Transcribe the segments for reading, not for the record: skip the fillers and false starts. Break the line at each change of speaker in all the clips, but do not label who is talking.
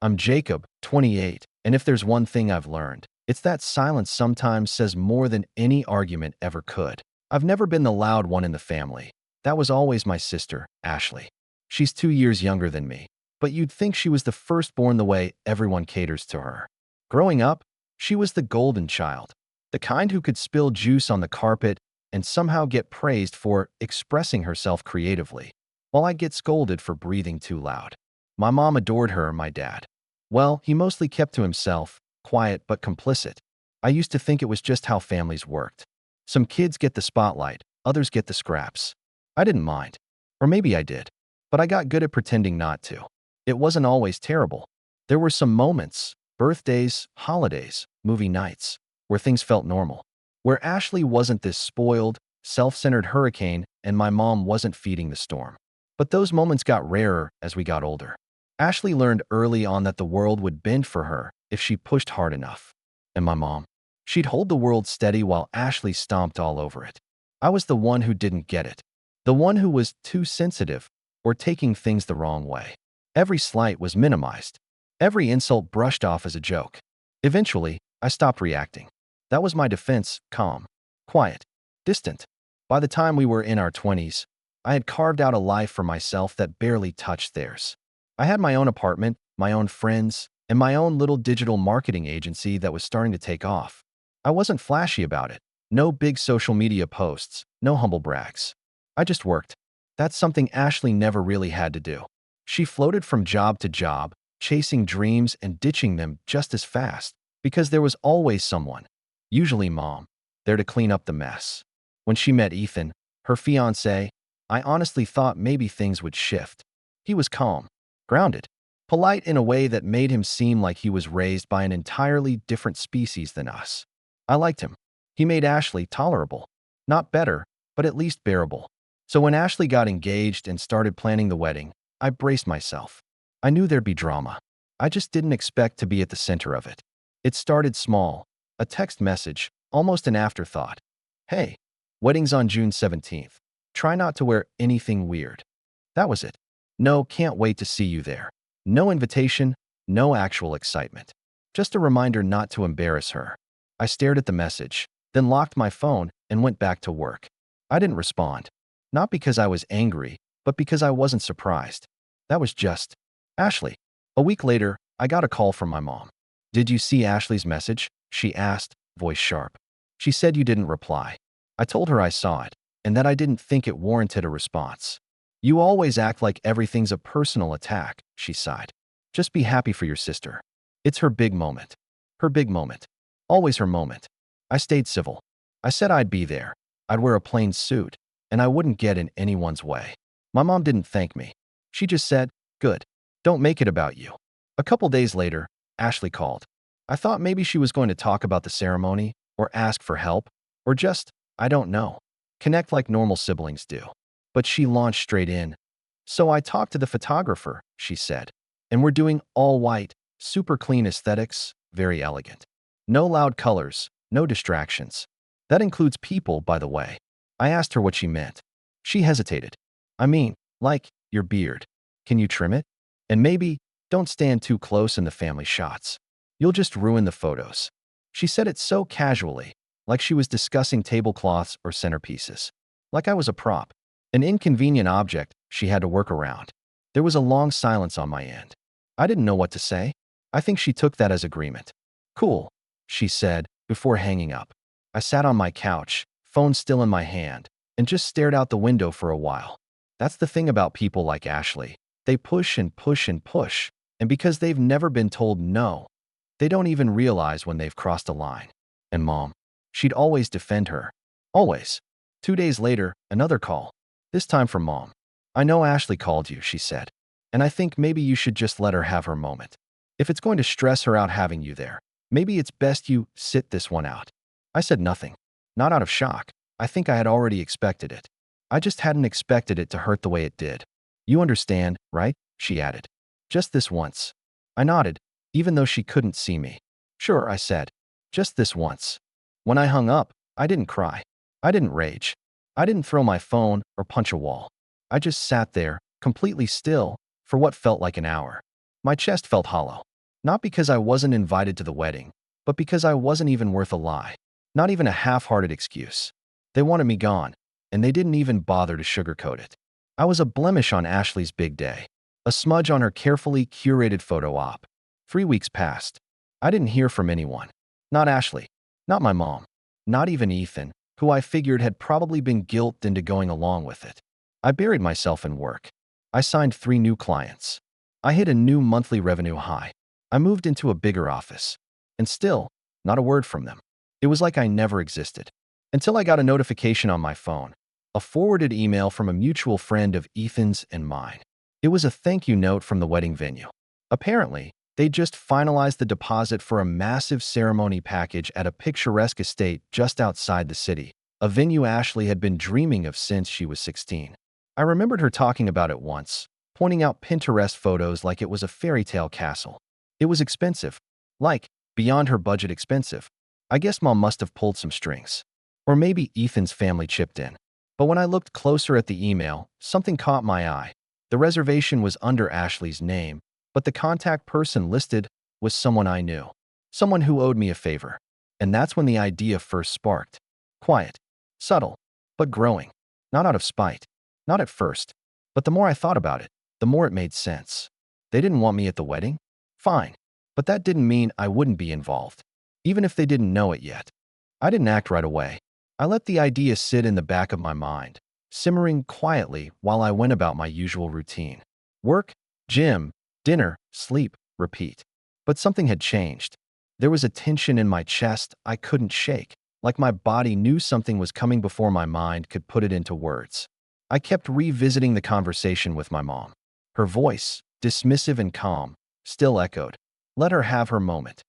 I'm Jacob, 28, and if there's one thing I've learned, it's that silence sometimes says more than any argument ever could. I've never been the loud one in the family. That was always my sister, Ashley. She's 2 years younger than me, but you'd think she was the firstborn the way everyone caters to her. Growing up, she was the golden child, the kind who could spill juice on the carpet and somehow get praised for expressing herself creatively, while I get scolded for breathing too loud. My mom adored her, my dad. Well, he mostly kept to himself, quiet but complicit. I used to think it was just how families worked. Some kids get the spotlight, others get the scraps. I didn't mind. Or maybe I did. But I got good at pretending not to. It wasn't always terrible. There were some moments, birthdays, holidays, movie nights, where things felt normal. Where Ashley wasn't this spoiled, self-centered hurricane and my mom wasn't feeding the storm. But those moments got rarer as we got older. Ashley learned early on that the world would bend for her if she pushed hard enough. And my mom? She'd hold the world steady while Ashley stomped all over it. I was the one who didn't get it. The one who was too sensitive or taking things the wrong way. Every slight was minimized. Every insult brushed off as a joke. Eventually, I stopped reacting. That was my defense, calm, quiet, distant. By the time we were in our 20s, I had carved out a life for myself that barely touched theirs. I had my own apartment, my own friends, and my own little digital marketing agency that was starting to take off. I wasn't flashy about it. No big social media posts, no humble brags. I just worked. That's something Ashley never really had to do. She floated from job to job, chasing dreams and ditching them just as fast, because there was always someone, usually mom, there to clean up the mess. When she met Ethan, her fiancé, I honestly thought maybe things would shift. He was calm, grounded, polite in a way that made him seem like he was raised by an entirely different species than us. I liked him. He made Ashley tolerable. Not better, but at least bearable. So when Ashley got engaged and started planning the wedding, I braced myself. I knew there'd be drama. I just didn't expect to be at the center of it. It started small, a text message, almost an afterthought. Hey, wedding's on June 17th. Try not to wear anything weird. That was it. No, can't wait to see you there. No invitation, no actual excitement. Just a reminder not to embarrass her. I stared at the message, then locked my phone and went back to work. I didn't respond. Not because I was angry, but because I wasn't surprised. That was just Ashley. A week later, I got a call from my mom. Did you see Ashley's message? She asked, voice sharp. She said you didn't reply. I told her I saw it, and that I didn't think it warranted a response. You always act like everything's a personal attack, she sighed. Just be happy for your sister. It's her big moment. Her big moment. Always her moment. I stayed civil. I said I'd be there. I'd wear a plain suit, and I wouldn't get in anyone's way. My mom didn't thank me. She just said, good. Don't make it about you. A couple days later, Ashley called. I thought maybe she was going to talk about the ceremony, or ask for help, or just, I don't know, connect like normal siblings do. But she launched straight in. So I talked to the photographer, she said, and we're doing all white, super clean aesthetics, very elegant. No loud colors, no distractions. That includes people, by the way. I asked her what she meant. She hesitated. I mean, like, your beard. Can you trim it? And maybe, don't stand too close in the family shots. You'll just ruin the photos. She said it so casually, like she was discussing tablecloths or centerpieces. Like I was a prop, an inconvenient object she had to work around. There was a long silence on my end. I didn't know what to say. I think she took that as agreement. Cool, she said, before hanging up. I sat on my couch, phone still in my hand, and just stared out the window for a while. That's the thing about people like Ashley. They push and push and push, and because they've never been told no, they don't even realize when they've crossed a line. And mom, she'd always defend her. Always. 2 days later, another call. This time from mom. I know Ashley called you, she said, and I think maybe you should just let her have her moment. If it's going to stress her out having you there, maybe it's best you sit this one out. I said nothing. Not out of shock. I think I had already expected it. I just hadn't expected it to hurt the way it did. You understand, right? She added. Just this once. I nodded, even though she couldn't see me. Sure, I said. Just this once. When I hung up, I didn't cry. I didn't rage. I didn't throw my phone or punch a wall. I just sat there, completely still, for what felt like an hour. My chest felt hollow. Not because I wasn't invited to the wedding, but because I wasn't even worth a lie. Not even a half-hearted excuse. They wanted me gone, and they didn't even bother to sugarcoat it. I was a blemish on Ashley's big day, a smudge on her carefully curated photo op. 3 weeks passed. I didn't hear from anyone. Not Ashley, not my mom, not even Ethan, who I figured had probably been guilted into going along with it. I buried myself in work. I signed 3 new clients. I hit a new monthly revenue high. I moved into a bigger office. And still, not a word from them. It was like I never existed. Until I got a notification on my phone, a forwarded email from a mutual friend of Ethan's and mine. It was a thank you note from the wedding venue. Apparently, they just finalized the deposit for a massive ceremony package at a picturesque estate just outside the city, a venue Ashley had been dreaming of since she was 16. I remembered her talking about it once, pointing out Pinterest photos like it was a fairy tale castle. It was expensive, like, beyond her budget expensive. I guess Mom must have pulled some strings. Or maybe Ethan's family chipped in. But when I looked closer at the email, something caught my eye. The reservation was under Ashley's name, but the contact person listed was someone I knew. Someone who owed me a favor. And that's when the idea first sparked. Quiet, subtle, but growing. Not out of spite. Not at first. But the more I thought about it, the more it made sense. They didn't want me at the wedding? Fine. But that didn't mean I wouldn't be involved. Even if they didn't know it yet. I didn't act right away. I let the idea sit in the back of my mind, simmering quietly while I went about my usual routine. Work, gym, dinner, sleep, repeat. But something had changed. There was a tension in my chest I couldn't shake, like my body knew something was coming before my mind could put it into words. I kept revisiting the conversation with my mom. Her voice, dismissive and calm, still echoed. Let her have her moment.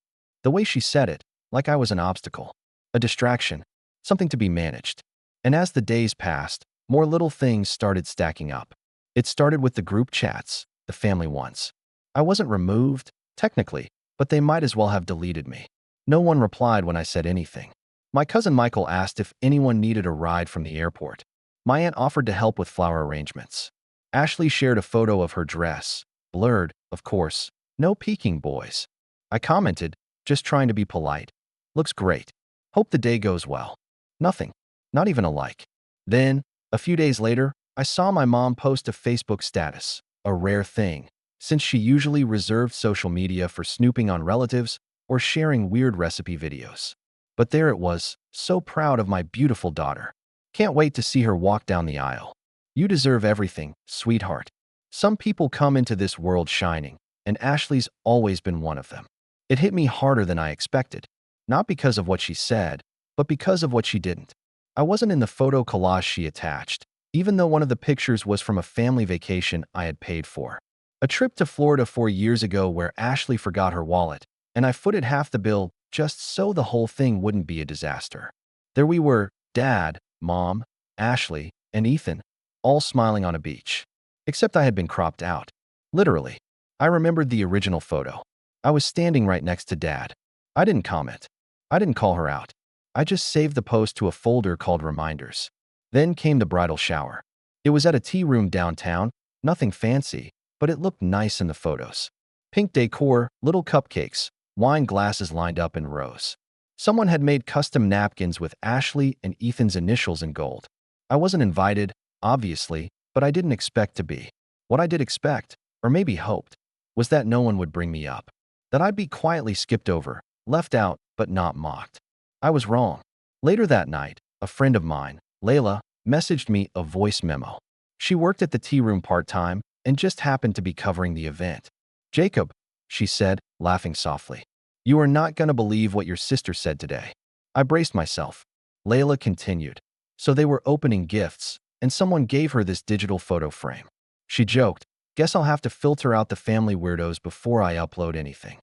The way she said it, like I was an obstacle, a distraction, something to be managed. And as the days passed, more little things started stacking up. It started with the group chats, the family ones. I wasn't removed, technically, but they might as well have deleted me. No one replied when I said anything. My cousin Michael asked if anyone needed a ride from the airport. My aunt offered to help with flower arrangements. Ashley shared a photo of her dress, blurred, of course. No peeking, boys. I commented, just trying to be polite. Looks great. Hope the day goes well. Nothing. Not even a like. Then, a few days later, I saw my mom post a Facebook status, a rare thing, since she usually reserved social media for snooping on relatives or sharing weird recipe videos. But there it was, so proud of my beautiful daughter. Can't wait to see her walk down the aisle. You deserve everything, sweetheart. Some people come into this world shining, and Ashley's always been one of them. It hit me harder than I expected, not because of what she said, but because of what she didn't. I wasn't in the photo collage she attached, even though one of the pictures was from a family vacation I had paid for. A trip to Florida 4 years ago where Ashley forgot her wallet, and I footed half the bill just so the whole thing wouldn't be a disaster. There we were, Dad, Mom, Ashley, and Ethan, all smiling on a beach. Except I had been cropped out. Literally. I remembered the original photo. I was standing right next to Dad. I didn't comment. I didn't call her out. I just saved the post to a folder called Reminders. Then came the bridal shower. It was at a tea room downtown, nothing fancy, but it looked nice in the photos. Pink decor, little cupcakes, wine glasses lined up in rows. Someone had made custom napkins with Ashley and Ethan's initials in gold. I wasn't invited, obviously, but I didn't expect to be. What I did expect, or maybe hoped, was that no one would bring me up. That I'd be quietly skipped over, left out, but not mocked. I was wrong. Later that night, a friend of mine, Layla, messaged me a voice memo. She worked at the tea room part-time and just happened to be covering the event. Jacob, she said, laughing softly. You are not going to believe what your sister said today. I braced myself. Layla continued. So they were opening gifts, and someone gave her this digital photo frame. She joked, guess I'll have to filter out the family weirdos before I upload anything.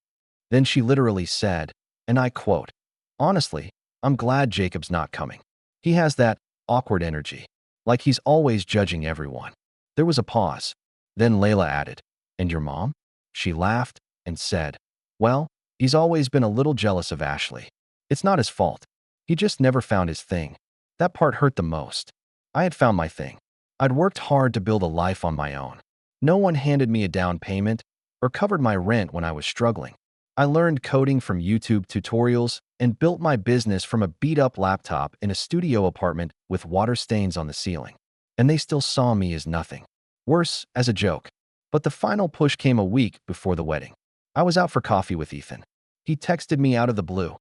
Then she literally said, and I quote, honestly, I'm glad Jacob's not coming. He has that awkward energy, like he's always judging everyone. There was a pause. Then Layla added, and your mom? She laughed and said, well, he's always been a little jealous of Ashley. It's not his fault. He just never found his thing. That part hurt the most. I had found my thing. I'd worked hard to build a life on my own. No one handed me a down payment or covered my rent when I was struggling. I learned coding from YouTube tutorials and built my business from a beat-up laptop in a studio apartment with water stains on the ceiling. And they still saw me as nothing. Worse, as a joke. But the final push came a week before the wedding. I was out for coffee with Ethan. He texted me out of the blue.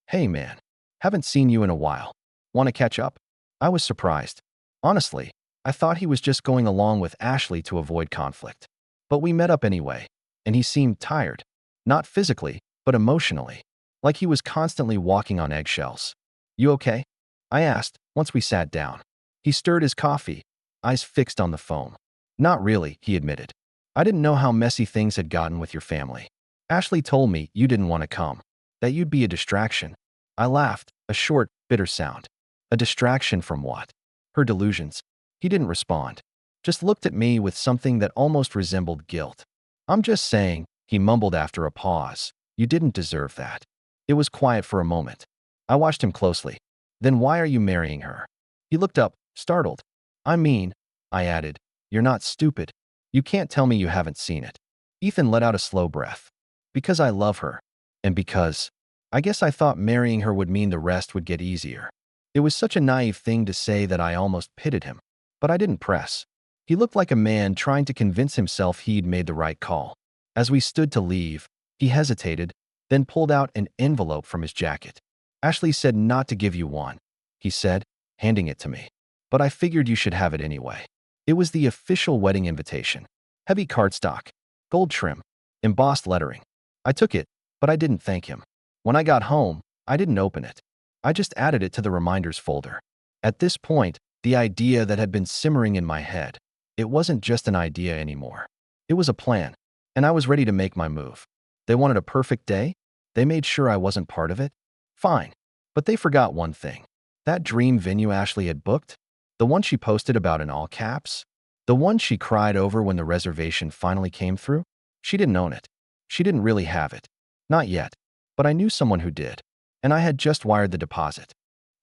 "Hey man, haven't seen you in a while. Want to catch up?" I was surprised. Honestly, I thought he was just going along with Ashley to avoid conflict. But we met up anyway, and he seemed tired. Not physically, but emotionally. Like he was constantly walking on eggshells. "You okay?" I asked, once we sat down. He stirred his coffee, eyes fixed on the foam. "Not really," he admitted. "I didn't know how messy things had gotten with your family. Ashley told me you didn't want to come, that you'd be a distraction." I laughed, a short, bitter sound. A distraction from what? Her delusions. He didn't respond. Just looked at me with something that almost resembled guilt. "I'm just saying," he mumbled after a pause. "You didn't deserve that." It was quiet for a moment. I watched him closely. "Then why are you marrying her?" He looked up, startled. "I mean," I added, "you're not stupid. You can't tell me you haven't seen it." Ethan let out a slow breath. "Because I love her. And because I guess I thought marrying her would mean the rest would get easier." It was such a naive thing to say that I almost pitied him. But I didn't press. He looked like a man trying to convince himself he'd made the right call. As we stood to leave, he hesitated, then pulled out an envelope from his jacket. "Ashley said not to give you one," he said, handing it to me. "But I figured you should have it anyway." It was the official wedding invitation. Heavy cardstock, gold trim, embossed lettering. I took it, but I didn't thank him. When I got home, I didn't open it. I just added it to the reminders folder. At this point, the idea that had been simmering in my head, it wasn't just an idea anymore. It was a plan, and I was ready to make my move. They wanted a perfect day? They made sure I wasn't part of it? Fine. But they forgot one thing. That dream venue Ashley had booked? The one she posted about in all caps? The one she cried over when the reservation finally came through? She didn't own it. She didn't really have it. Not yet. But I knew someone who did. And I had just wired the deposit.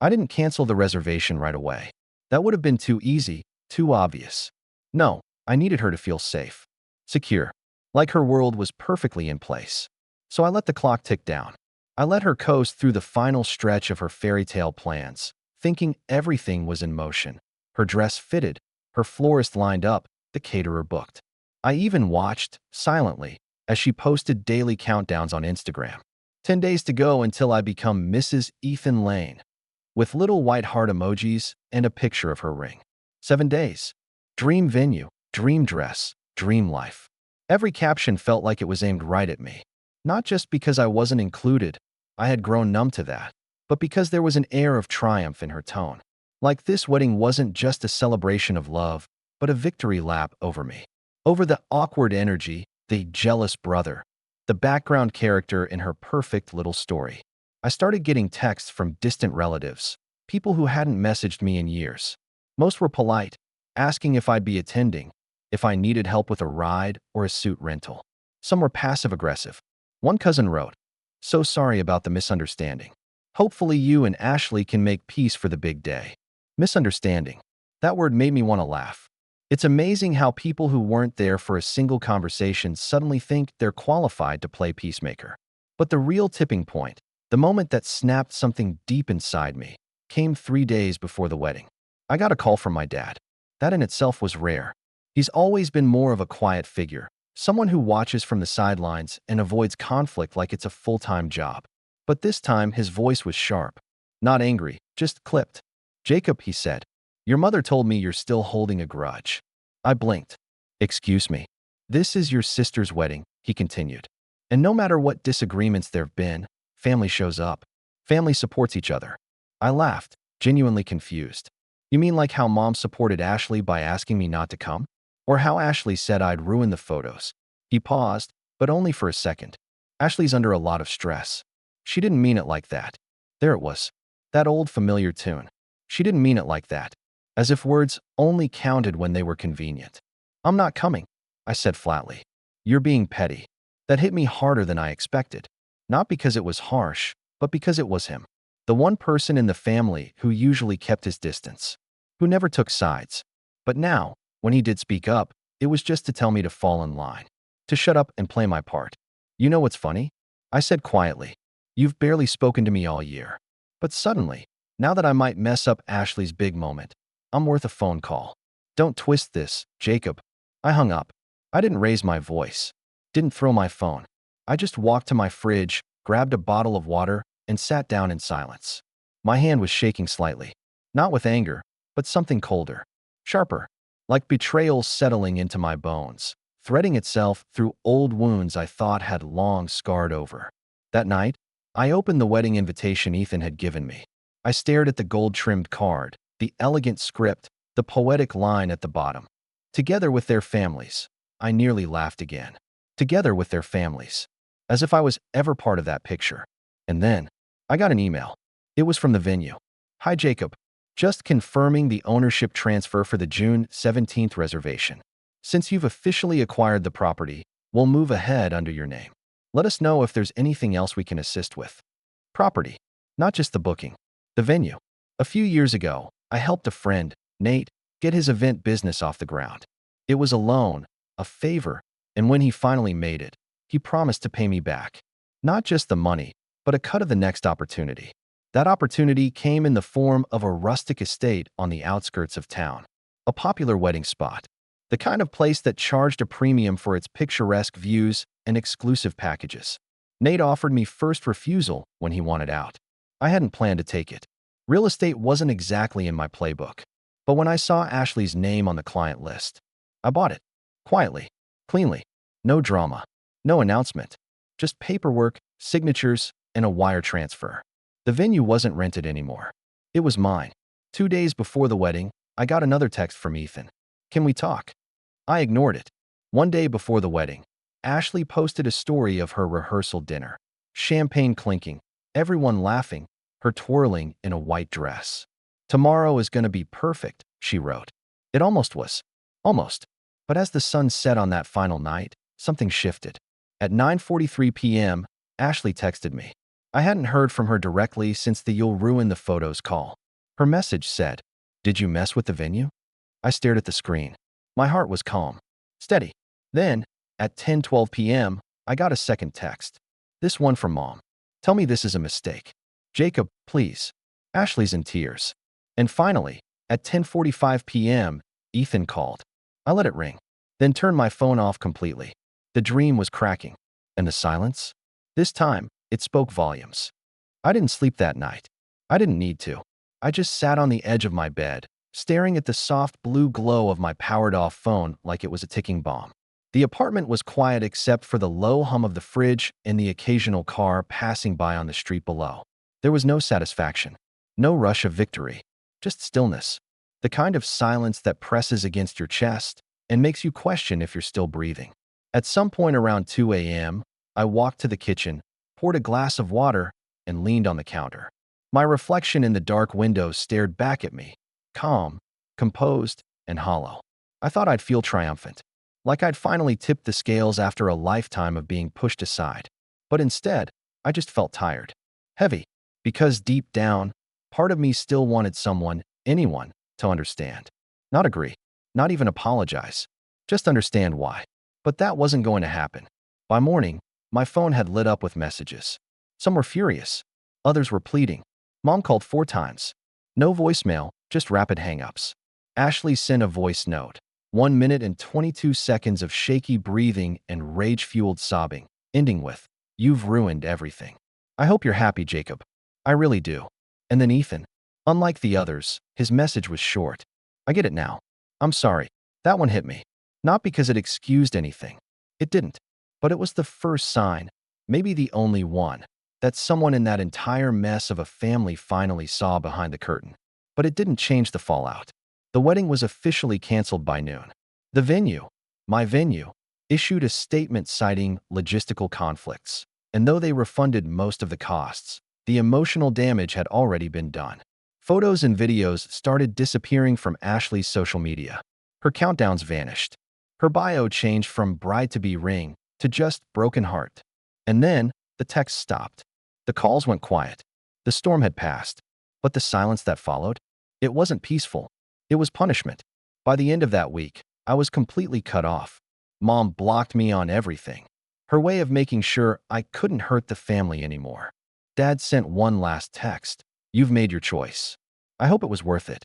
I didn't cancel the reservation right away. That would have been too easy, too obvious. No, I needed her to feel safe. Secure. Like her world was perfectly in place. So I let the clock tick down. I let her coast through the final stretch of her fairy tale plans, thinking everything was in motion. Her dress fitted, her florist lined up, the caterer booked. I even watched, silently, as she posted daily countdowns on Instagram. 10 days to go until I become Mrs. Ethan Lane, with little white heart emojis and a picture of her ring. 7 days. Dream venue, dream dress, dream life. Every caption felt like it was aimed right at me. Not just because I wasn't included, I had grown numb to that, but because there was an air of triumph in her tone. Like this wedding wasn't just a celebration of love, but a victory lap over me. Over the awkward energy, the jealous brother, the background character in her perfect little story. I started getting texts from distant relatives, people who hadn't messaged me in years. Most were polite, asking if I'd be attending, if I needed help with a ride or a suit rental. Some were passive-aggressive. One cousin wrote, "So sorry about the misunderstanding. Hopefully you and Ashley can make peace for the big day." Misunderstanding. That word made me want to laugh. It's amazing how people who weren't there for a single conversation suddenly think they're qualified to play peacemaker. But the real tipping point, the moment that snapped something deep inside me, came 3 days before the wedding. I got a call from my dad. That in itself was rare. He's always been more of a quiet figure, someone who watches from the sidelines and avoids conflict like it's a full-time job. But this time, his voice was sharp. Not angry, just clipped. "Jacob," he said, "your mother told me you're still holding a grudge." I blinked. "Excuse me. This is your sister's wedding," he continued. "And no matter what disagreements there've been, family shows up. Family supports each other." I laughed, genuinely confused. "You mean like how Mom supported Ashley by asking me not to come? Or how Ashley said I'd ruin the photos?" He paused, but only for a second. "Ashley's under a lot of stress. She didn't mean it like that." There it was. That old familiar tune. She didn't mean it like that. As if words only counted when they were convenient. "I'm not coming," I said flatly. "You're being petty." That hit me harder than I expected. Not because it was harsh, but because it was him. The one person in the family who usually kept his distance. Who never took sides. But now, when he did speak up, it was just to tell me to fall in line. To shut up and play my part. You know what's funny? I said quietly. You've barely spoken to me all year. But suddenly, now that I might mess up Ashley's big moment, I'm worth a phone call. Don't twist this, Jacob. I hung up. I didn't raise my voice. Didn't throw my phone. I just walked to my fridge, grabbed a bottle of water, and sat down in silence. My hand was shaking slightly. Not with anger, but something colder. Sharper. Like betrayal settling into my bones, threading itself through old wounds I thought had long scarred over. That night, I opened the wedding invitation Ethan had given me. I stared at the gold-trimmed card, the elegant script, the poetic line at the bottom. Together with their families. I nearly laughed again. Together with their families. As if I was ever part of that picture. And then, I got an email. It was from the venue. Hi Jacob. Just confirming the ownership transfer for the June 17th reservation. Since you've officially acquired the property, we'll move ahead under your name. Let us know if there's anything else we can assist with. Property. Not just the booking. The venue. A few years ago, I helped a friend, Nate, get his event business off the ground. It was a loan, a favor, and when he finally made it, he promised to pay me back. Not just the money, but a cut of the next opportunity. That opportunity came in the form of a rustic estate on the outskirts of town. A popular wedding spot. The kind of place that charged a premium for its picturesque views and exclusive packages. Nate offered me first refusal when he wanted out. I hadn't planned to take it. Real estate wasn't exactly in my playbook. But when I saw Ashley's name on the client list, I bought it. Quietly. Cleanly. No drama. No announcement. Just paperwork, signatures, and a wire transfer. The venue wasn't rented anymore. It was mine. 2 days before the wedding, I got another text from Ethan. Can we talk? I ignored it. 1 day before the wedding, Ashley posted a story of her rehearsal dinner. Champagne clinking, everyone laughing, her twirling in a white dress. Tomorrow is going to be perfect, she wrote. It almost was. Almost. But as the sun set on that final night, something shifted. At 9:43 p.m., Ashley texted me. I hadn't heard from her directly since the "You'll ruin the photos" call. Her message said, "Did you mess with the venue?" I stared at the screen. My heart was calm. Steady. Then, at 10:12 p.m., I got a second text. This one from Mom. Tell me this is a mistake. Jacob, please. Ashley's in tears. And finally, at 10:45 p.m., Ethan called. I let it ring, then turned my phone off completely. The dream was cracking. And the silence? This time, it spoke volumes. I didn't sleep that night. I didn't need to. I just sat on the edge of my bed, staring at the soft blue glow of my powered-off phone like it was a ticking bomb. The apartment was quiet except for the low hum of the fridge and the occasional car passing by on the street below. There was no satisfaction, no rush of victory, just stillness. The kind of silence that presses against your chest and makes you question if you're still breathing. At some point around 2 a.m., I walked to the kitchen, poured a glass of water, and leaned on the counter. My reflection in the dark window stared back at me, calm, composed, and hollow. I thought I'd feel triumphant, like I'd finally tipped the scales after a lifetime of being pushed aside. But instead, I just felt tired, heavy, because deep down, part of me still wanted someone, anyone, to understand. Not agree, not even apologize, just understand why. But that wasn't going to happen. By morning, my phone had lit up with messages. Some were furious. Others were pleading. Mom called 4 times. No voicemail, just rapid hang-ups. Ashley sent a voice note. 1 minute and 22 seconds of shaky breathing and rage-fueled sobbing, ending with, "You've ruined everything. I hope you're happy, Jacob. I really do." And then Ethan. Unlike the others, his message was short. I get it now. I'm sorry. That one hit me. Not because it excused anything. It didn't. But it was the first sign, maybe the only one, that someone in that entire mess of a family finally saw behind the curtain. But it didn't change the fallout. The wedding was officially canceled by noon. The venue, my venue, issued a statement citing logistical conflicts. And though they refunded most of the costs, the emotional damage had already been done. Photos and videos started disappearing from Ashley's social media. Her countdowns vanished. Her bio changed from bride-to-be ring to just broken heart. And then, the text stopped. The calls went quiet. The storm had passed. But the silence that followed? It wasn't peaceful. It was punishment. By the end of that week, I was completely cut off. Mom blocked me on everything. Her way of making sure I couldn't hurt the family anymore. Dad sent one last text. You've made your choice. I hope it was worth it.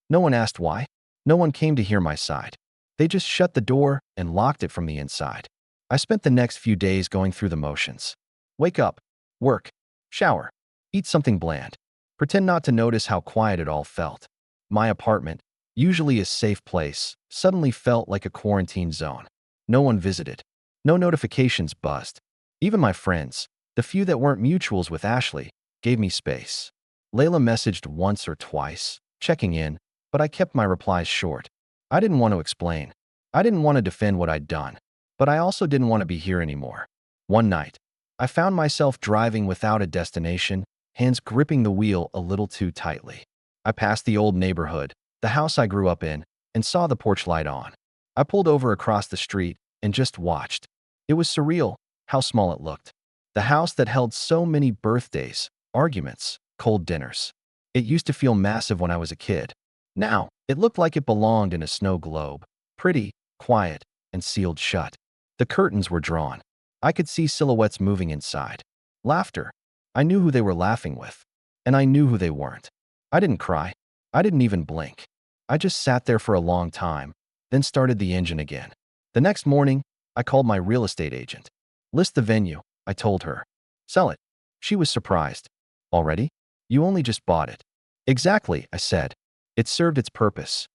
No one asked why. No one came to hear my side. They just shut the door and locked it from the inside. I spent the next few days going through the motions. Wake up, work, shower, eat something bland. Pretend not to notice how quiet it all felt. My apartment, usually a safe place, suddenly felt like a quarantine zone. No one visited. No notifications buzzed. Even my friends, the few that weren't mutuals with Ashley, gave me space. Layla messaged once or twice, checking in, but I kept my replies short. I didn't want to explain. I didn't want to defend what I'd done, but I also didn't want to be here anymore. One night, I found myself driving without a destination, hands gripping the wheel a little too tightly. I passed the old neighborhood, the house I grew up in, and saw the porch light on. I pulled over across the street and just watched. It was surreal how small it looked. The house that held so many birthdays, arguments, cold dinners. It used to feel massive when I was a kid. Now, it looked like it belonged in a snow globe, pretty, quiet, and sealed shut. The curtains were drawn. I could see silhouettes moving inside. Laughter. I knew who they were laughing with, and I knew who they weren't. I didn't cry. I didn't even blink. I just sat there for a long time, then started the engine again. The next morning, I called my real estate agent. List the venue, I told her. Sell it. She was surprised. Already? You only just bought it. Exactly, I said. It served its purpose.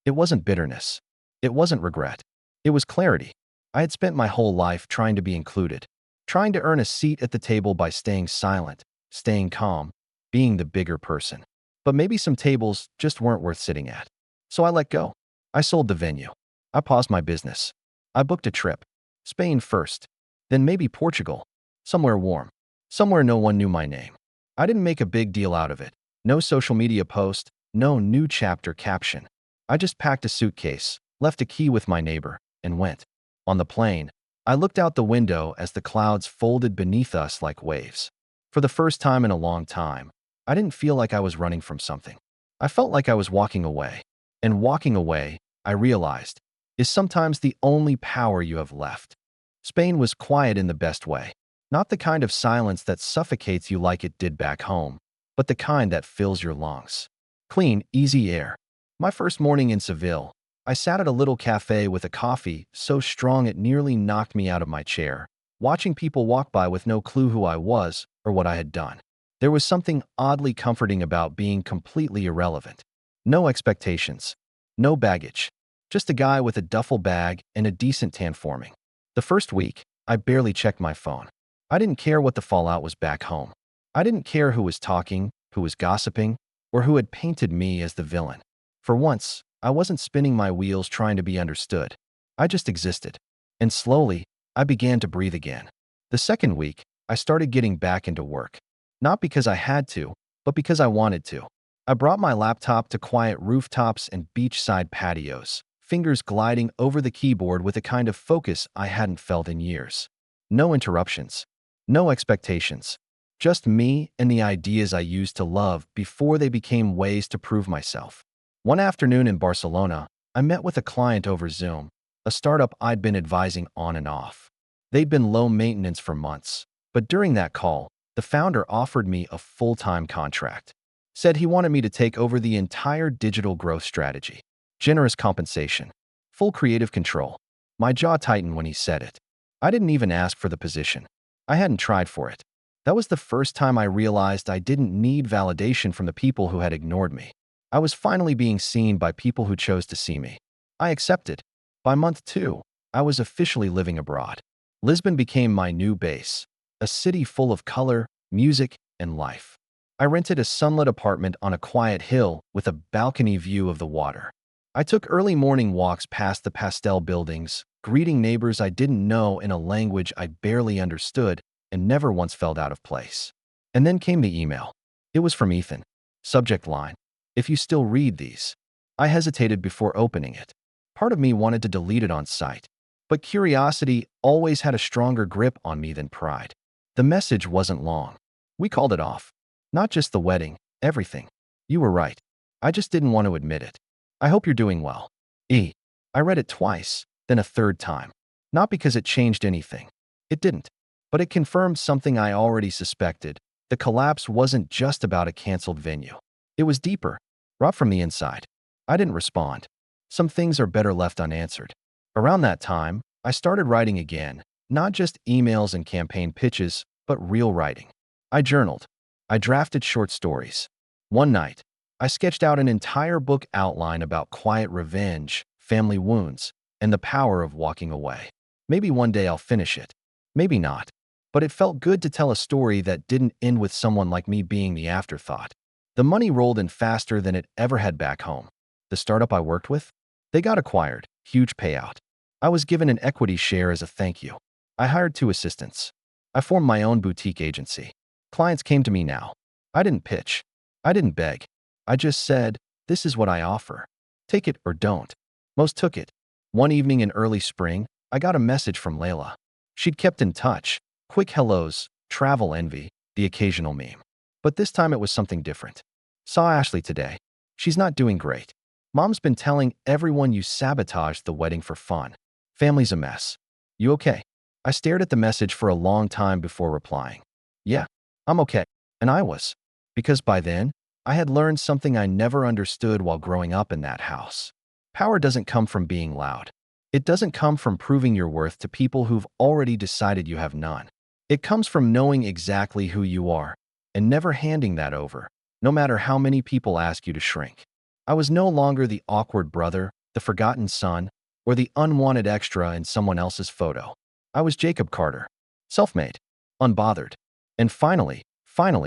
It wasn't bitterness. It wasn't regret. It was clarity. I had spent my whole life trying to be included, trying to earn a seat at the table by staying silent, staying calm, being the bigger person. But maybe some tables just weren't worth sitting at. So I let go. I sold the venue. I paused my business. I booked a trip. Spain first, then maybe Portugal. Somewhere warm. Somewhere no one knew my name. I didn't make a big deal out of it. No social media post, no new chapter caption. I just packed a suitcase, left a key with my neighbor, and went. On the plane, I looked out the window as the clouds folded beneath us like waves. For the first time in a long time, I didn't feel like I was running from something. I felt like I was walking away. And walking away, I realized, is sometimes the only power you have left. Spain was quiet in the best way. Not the kind of silence that suffocates you like it did back home, but the kind that fills your lungs. Clean, easy air. My first morning in Seville, I sat at a little cafe with a coffee so strong it nearly knocked me out of my chair, watching people walk by with no clue who I was or what I had done. There was something oddly comforting about being completely irrelevant. No expectations, no baggage, just a guy with a duffel bag and a decent tan forming. The first week, I barely checked my phone. I didn't care what the fallout was back home. I didn't care who was talking, who was gossiping, or who had painted me as the villain. For once, I wasn't spinning my wheels trying to be understood. I just existed. And slowly, I began to breathe again. The second week, I started getting back into work. Not because I had to, but because I wanted to. I brought my laptop to quiet rooftops and beachside patios, fingers gliding over the keyboard with a kind of focus I hadn't felt in years. No interruptions. No expectations. Just me and the ideas I used to love before they became ways to prove myself. One afternoon in Barcelona, I met with a client over Zoom, a startup I'd been advising on and off. They'd been low maintenance for months, but during that call, the founder offered me a full-time contract. Said he wanted me to take over the entire digital growth strategy. Generous compensation. Full creative control. My jaw tightened when he said it. I didn't even ask for the position. I hadn't tried for it. That was the first time I realized I didn't need validation from the people who had ignored me. I was finally being seen by people who chose to see me. I accepted. By month 2, I was officially living abroad. Lisbon became my new base, a city full of color, music, and life. I rented a sunlit apartment on a quiet hill with a balcony view of the water. I took early morning walks past the pastel buildings, greeting neighbors I didn't know in a language I barely understood and never once felt out of place. And then came the email. It was from Ethan. Subject line: if you still read these. I hesitated before opening it. Part of me wanted to delete it on sight, but curiosity always had a stronger grip on me than pride. The message wasn't long. We called it off. Not just the wedding, everything. You were right. I just didn't want to admit it. I hope you're doing well. I read it twice, then a third time. Not because it changed anything, It didn't. But it confirmed something I already suspected. The collapse wasn't just about a canceled venue. It was deeper, wrought from the inside. I didn't respond. Some things are better left unanswered. Around that time, I started writing again, not just emails and campaign pitches, but real writing. I journaled. I drafted short stories. One night, I sketched out an entire book outline about quiet revenge, family wounds, and the power of walking away. Maybe one day I'll finish it. Maybe not. But it felt good to tell a story that didn't end with someone like me being the afterthought. The money rolled in faster than it ever had back home. The startup I worked with? They got acquired. Huge payout. I was given an equity share as a thank you. I hired 2 assistants. I formed my own boutique agency. Clients came to me now. I didn't pitch. I didn't beg. I just said, this is what I offer. Take it or don't. Most took it. One evening in early spring, I got a message from Layla. She'd kept in touch. Quick hellos, travel envy, the occasional meme. But this time it was something different. Saw Ashley today. She's not doing great. Mom's been telling everyone you sabotaged the wedding for fun. Family's a mess. You okay? I stared at the message for a long time before replying. Yeah, I'm okay. And I was. Because by then, I had learned something I never understood while growing up in that house. Power doesn't come from being loud. It doesn't come from proving your worth to people who've already decided you have none. It comes from knowing exactly who you are and never handing that over, no matter how many people ask you to shrink. I was no longer the awkward brother, the forgotten son, or the unwanted extra in someone else's photo. I was Jacob Carter, self-made, unbothered, and finally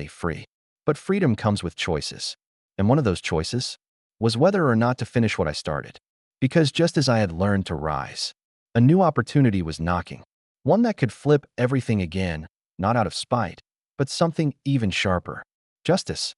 free. But freedom comes with choices. And one of those choices was whether or not to finish what I started. Because just as I had learned to rise, a new opportunity was knocking. One that could flip everything again, not out of spite, but something even sharper. Justice.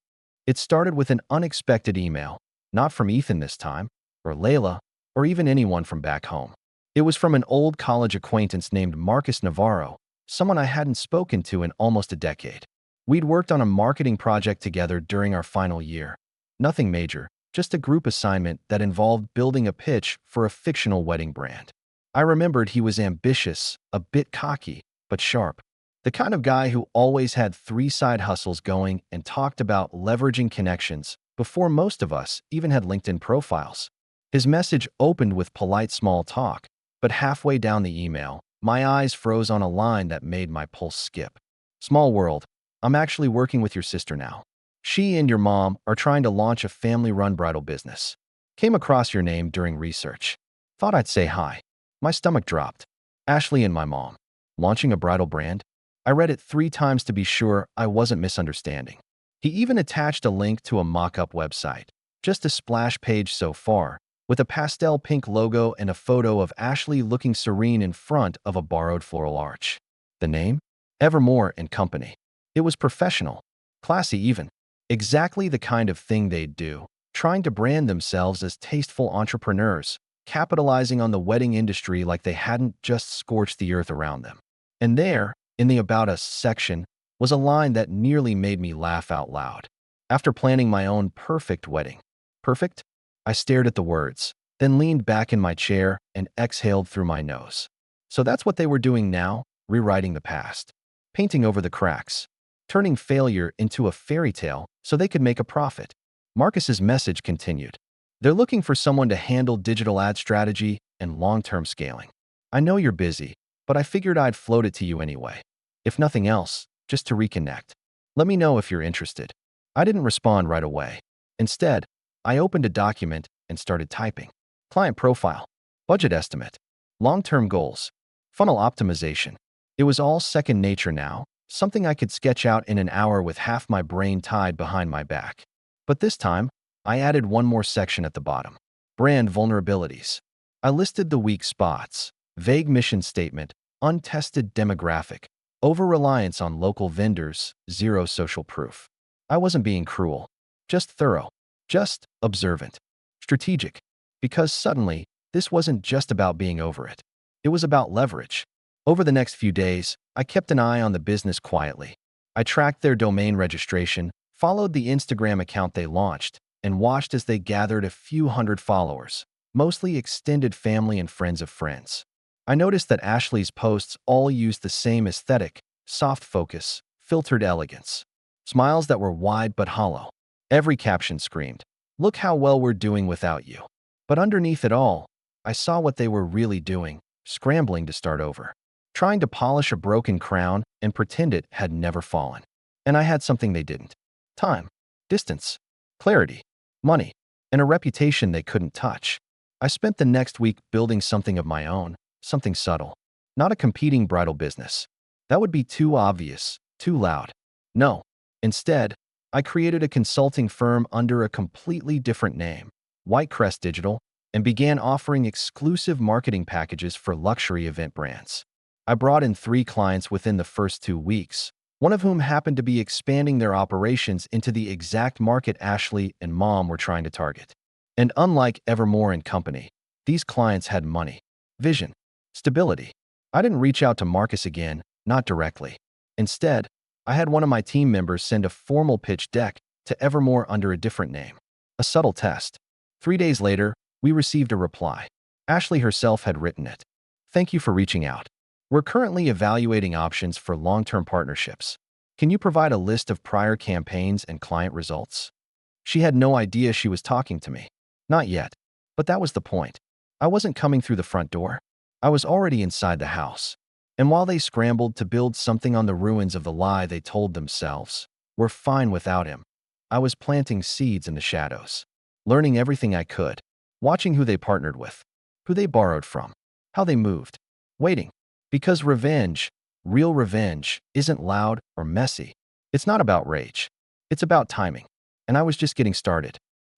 It started with an unexpected email, not from Ethan this time, or Layla, or even anyone from back home. It was from an old college acquaintance named Marcus Navarro, someone I hadn't spoken to in almost a decade. We'd worked on a marketing project together during our final year. Nothing major, just a group assignment that involved building a pitch for a fictional wedding brand. I remembered he was ambitious, a bit cocky, but sharp. The kind of guy who always had 3 side hustles going and talked about leveraging connections before most of us even had LinkedIn profiles. His message opened with polite small talk, but halfway down the email, my eyes froze on a line that made my pulse skip. Small world, I'm actually working with your sister now. She and your mom are trying to launch a family-run bridal business. Came across your name during research. Thought I'd say hi. My stomach dropped. Ashley and my mom. Launching a bridal brand? I read it 3 times to be sure I wasn't misunderstanding. He even attached a link to a mock-up website. Just a splash page so far, with a pastel pink logo and a photo of Ashley looking serene in front of a borrowed floral arch. The name? Evermore and Company. It was professional. Classy even. Exactly the kind of thing they'd do, trying to brand themselves as tasteful entrepreneurs, capitalizing on the wedding industry like they hadn't just scorched the earth around them. And there, in the About Us section, was a line that nearly made me laugh out loud. After planning my own perfect wedding. Perfect? I stared at the words, then leaned back in my chair and exhaled through my nose. So that's what they were doing now, rewriting the past. Painting over the cracks. Turning failure into a fairy tale so they could make a profit. Marcus's message continued. They're looking for someone to handle digital ad strategy and long-term scaling. I know you're busy, but I figured I'd float it to you anyway. If nothing else, just to reconnect. Let me know if you're interested. I didn't respond right away. Instead, I opened a document and started typing. Client profile, budget estimate, long-term goals, funnel optimization. It was all second nature now. Something I could sketch out in an hour with half my brain tied behind my back. But this time, I added one more section at the bottom. Brand vulnerabilities. I listed the weak spots, vague mission statement, untested demographic, over-reliance on local vendors, 0 social proof. I wasn't being cruel, just thorough, just observant, strategic, because suddenly, this wasn't just about being over it. It was about leverage. Over the next few days, I kept an eye on the business quietly. I tracked their domain registration, followed the Instagram account they launched, and watched as they gathered a few hundred followers, mostly extended family and friends of friends. I noticed that Ashley's posts all used the same aesthetic, soft focus, filtered elegance. Smiles that were wide but hollow. Every caption screamed, "Look how well we're doing without you." But underneath it all, I saw what they were really doing, scrambling to start over, trying to polish a broken crown and pretend it had never fallen. And I had something they didn't. Time, distance, clarity, money, and a reputation they couldn't touch. I spent the next week building something of my own, something subtle, not a competing bridal business. That would be too obvious, too loud. No. Instead, I created a consulting firm under a completely different name, Whitecrest Digital, and began offering exclusive marketing packages for luxury event brands. I brought in 3 clients within the first 2 weeks, one of whom happened to be expanding their operations into the exact market Ashley and Mom were trying to target. And unlike Evermore and Company, these clients had money, vision, stability. I didn't reach out to Marcus again, not directly. Instead, I had one of my team members send a formal pitch deck to Evermore under a different name. A subtle test. 3 days later, we received a reply. Ashley herself had written it. "Thank you for reaching out. We're currently evaluating options for long-term partnerships. Can you provide a list of prior campaigns and client results?" She had no idea she was talking to me. Not yet. But that was the point. I wasn't coming through the front door. I was already inside the house. And while they scrambled to build something on the ruins of the lie they told themselves, "We're fine without him," I was planting seeds in the shadows, learning everything I could, watching who they partnered with, who they borrowed from, how they moved, waiting. Because revenge, real revenge, isn't loud or messy. It's not about rage. It's about timing. And I was just getting started.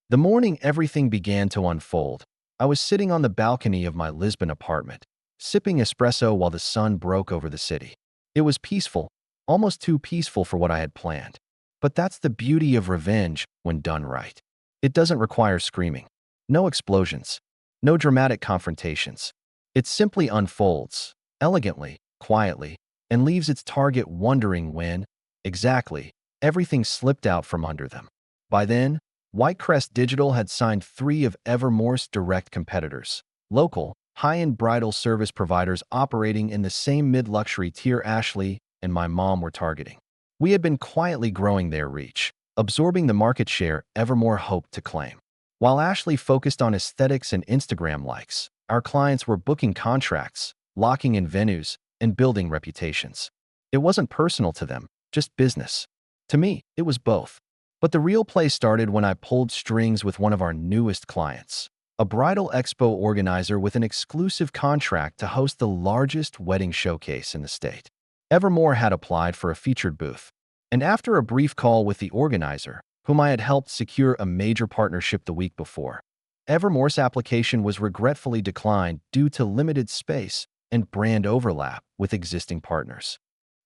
The morning everything began to unfold, I was sitting on the balcony of my Lisbon apartment, sipping espresso while the sun broke over the city. It was peaceful, almost too peaceful for what I had planned. But that's the beauty of revenge when done right. It doesn't require screaming. No explosions. No dramatic confrontations. It simply unfolds, elegantly, quietly, and leaves its target wondering when, exactly, everything slipped out from under them. By then, Whitecrest Digital had signed 3 of Evermore's direct competitors, local, high-end bridal service providers operating in the same mid-luxury tier Ashley and my mom were targeting. We had been quietly growing their reach, absorbing the market share Evermore hoped to claim. While Ashley focused on aesthetics and Instagram likes, our clients were booking contracts, locking in venues, and building reputations. It wasn't personal to them, just business. To me, it was both. But the real play started when I pulled strings with one of our newest clients, a bridal expo organizer with an exclusive contract to host the largest wedding showcase in the state. Evermore had applied for a featured booth, and after a brief call with the organizer, whom I had helped secure a major partnership the week before, Evermore's application was regretfully declined due to limited space and brand overlap with existing partners.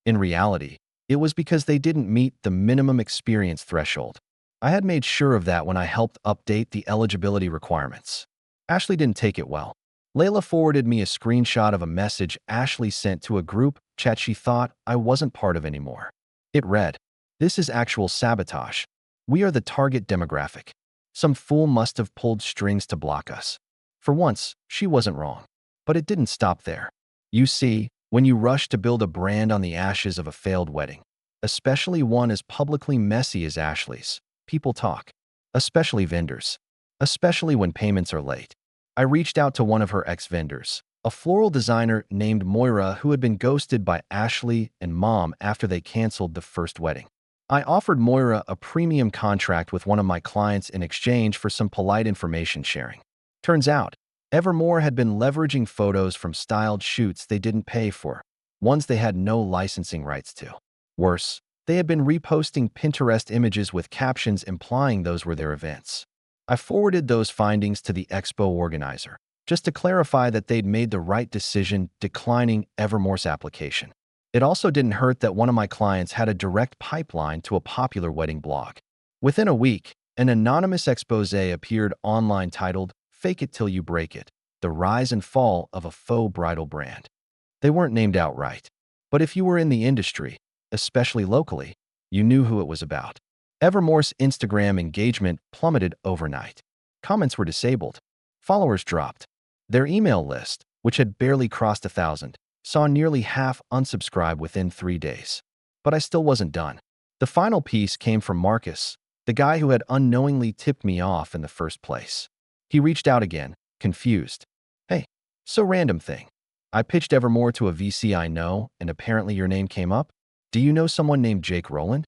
In reality, it was because they didn't meet the minimum experience threshold. I had made sure of that when I helped update the eligibility requirements. Ashley didn't take it well. Layla forwarded me a screenshot of a message Ashley sent to a group chat she thought I wasn't part of anymore. It read, "This is actual sabotage. We are the target demographic. Some fool must have pulled strings to block us." For once, she wasn't wrong. But it didn't stop there. You see, when you rush to build a brand on the ashes of a failed wedding, especially one as publicly messy as Ashley's, people talk. Especially vendors. Especially when payments are late. I reached out to one of her ex-vendors, a floral designer named Moira who had been ghosted by Ashley and Mom after they canceled the first wedding. I offered Moira a premium contract with one of my clients in exchange for some polite information sharing. Turns out, Evermore had been leveraging photos from styled shoots they didn't pay for, ones they had no licensing rights to. Worse, they had been reposting Pinterest images with captions implying those were their events. I forwarded those findings to the expo organizer, just to clarify that they'd made the right decision declining Evermore's application. It also didn't hurt that one of my clients had a direct pipeline to a popular wedding blog. Within a week, an anonymous expose appeared online titled, "Fake It Till You Break It: The Rise and Fall of a Faux Bridal Brand." They weren't named outright, but if you were in the industry, especially locally, you knew who it was about. Evermore's Instagram engagement plummeted overnight. Comments were disabled. Followers dropped. Their email list, which had barely crossed 1,000, saw nearly half unsubscribe within 3 days. But I still wasn't done. The final piece came from Marcus, the guy who had unknowingly tipped me off in the first place. He reached out again, confused. Hey, so random thing. I pitched Evermore to a VC I know, and apparently your name came up. Do you know someone named Jake Rowland?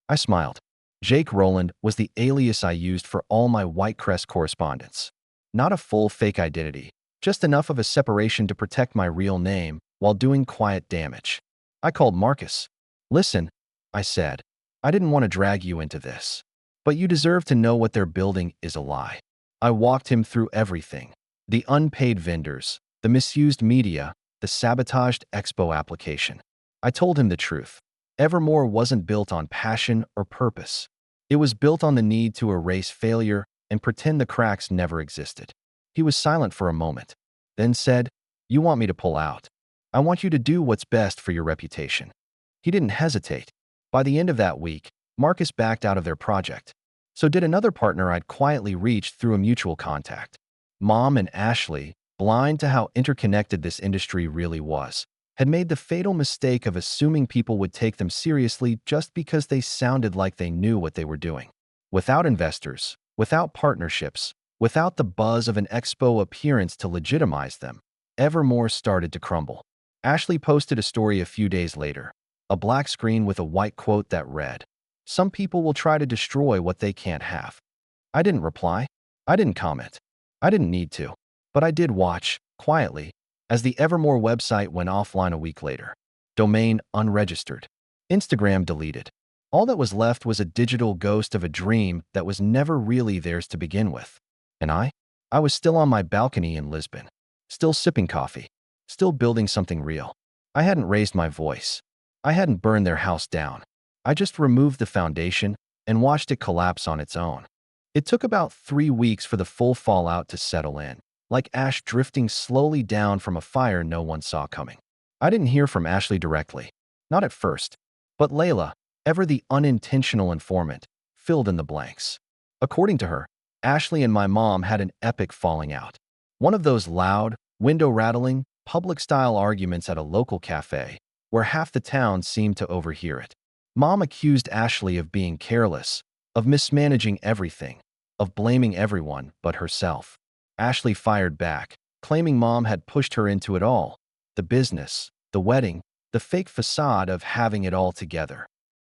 I smiled. Jake Rowland was the alias I used for all my Whitecrest correspondence. Not a full fake identity, just enough of a separation to protect my real name while doing quiet damage. I called Marcus. Listen, I said, I didn't want to drag you into this, but you deserve to know what they're building is a lie. I walked him through everything. The unpaid vendors, the misused media, the sabotaged Expo application. I told him the truth. Evermore wasn't built on passion or purpose. It was built on the need to erase failure and pretend the cracks never existed. He was silent for a moment, then said, You want me to pull out? I want you to do what's best for your reputation. He didn't hesitate. By the end of that week, Marcus backed out of their project. So did another partner I'd quietly reached through a mutual contact. Mom and Ashley, blind to how interconnected this industry really was, had made the fatal mistake of assuming people would take them seriously just because they sounded like they knew what they were doing. Without investors, without partnerships, without the buzz of an expo appearance to legitimize them, Evermore started to crumble. Ashley posted a story a few days later, a black screen with a white quote that read, Some people will try to destroy what they can't have. I didn't reply. I didn't comment. I didn't need to. But I did watch, quietly, as the Evermore website went offline a week later. Domain unregistered. Instagram deleted. All that was left was a digital ghost of a dream that was never really theirs to begin with. And I was still on my balcony in Lisbon, still sipping coffee, still building something real. I hadn't raised my voice. I hadn't burned their house down. I just removed the foundation and watched it collapse on its own. It took about 3 weeks for the full fallout to settle in, like ash drifting slowly down from a fire no one saw coming. I didn't hear from Ashley directly, not at first, but Layla, ever the unintentional informant, filled in the blanks. According to her, Ashley and my mom had an epic falling out. One of those loud, window-rattling, public-style arguments at a local cafe, where half the town seemed to overhear it. Mom accused Ashley of being careless, of mismanaging everything, of blaming everyone but herself. Ashley fired back, claiming Mom had pushed her into it all, the business, the wedding, the fake facade of having it all together.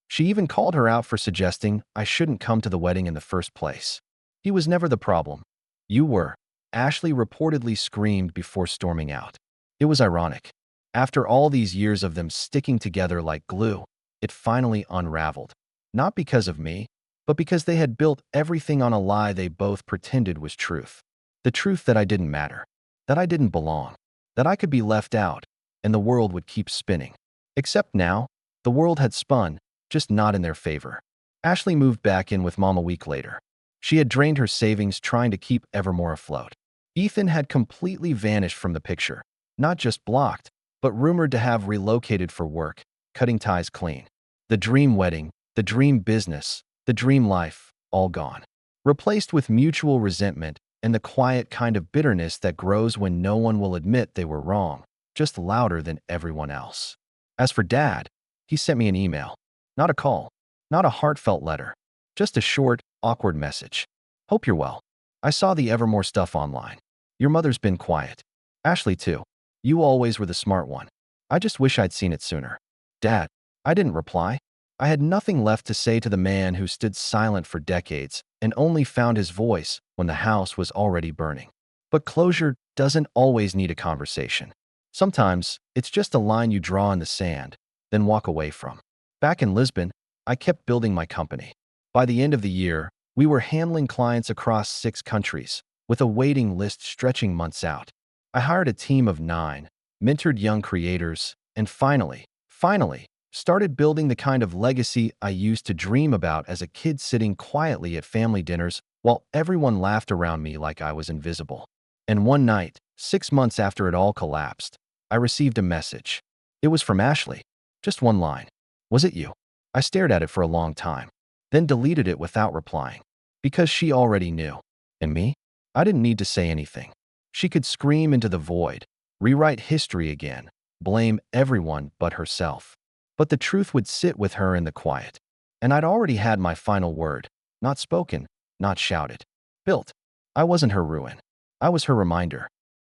She even called her out for suggesting I shouldn't come to the wedding in the first place. He was never the problem. You were, Ashley reportedly screamed before storming out. It was ironic. After all these years of them sticking together like glue, it finally unraveled. Not because of me, but because they had built everything on a lie they both pretended was truth. The truth that I didn't matter, that I didn't belong, that I could be left out, and the world would keep spinning. Except now, the world had spun, just not in their favor. Ashley moved back in with Mom a week later. She had drained her savings trying to keep Evermore afloat. Ethan had completely vanished from the picture, not just blocked, but rumored to have relocated for work, cutting ties clean. The dream wedding, the dream business, the dream life, all gone. Replaced with mutual resentment and the quiet kind of bitterness that grows when no one will admit they were wrong, just louder than everyone else. As for Dad, he sent me an email. Not a call, not a heartfelt letter, just a short, awkward message. Hope you're well. I saw the Evermore stuff online. Your mother's been quiet. Ashley too. You always were the smart one. I just wish I'd seen it sooner. Dad, I didn't reply. I had nothing left to say to the man who stood silent for decades and only found his voice when the house was already burning. But closure doesn't always need a conversation. Sometimes it's just a line you draw in the sand, then walk away from. Back in Lisbon, I kept building my company. By the end of the year, we were handling clients across 6 countries, with a waiting list stretching months out. I hired a team of 9, mentored young creators, and finally, started building the kind of legacy I used to dream about as a kid sitting quietly at family dinners while everyone laughed around me like I was invisible. And one night, 6 months after it all collapsed, I received a message. It was from Ashley. Just one line. Was it you? I stared at it for a long time, then deleted it without replying. Because she already knew. And me? I didn't need to say anything. She could scream into the void, rewrite history again, blame everyone but herself. But the truth would sit with her in the quiet. And I'd already had my final word, not spoken, not shouted. Built. I wasn't her ruin. I was her reminder.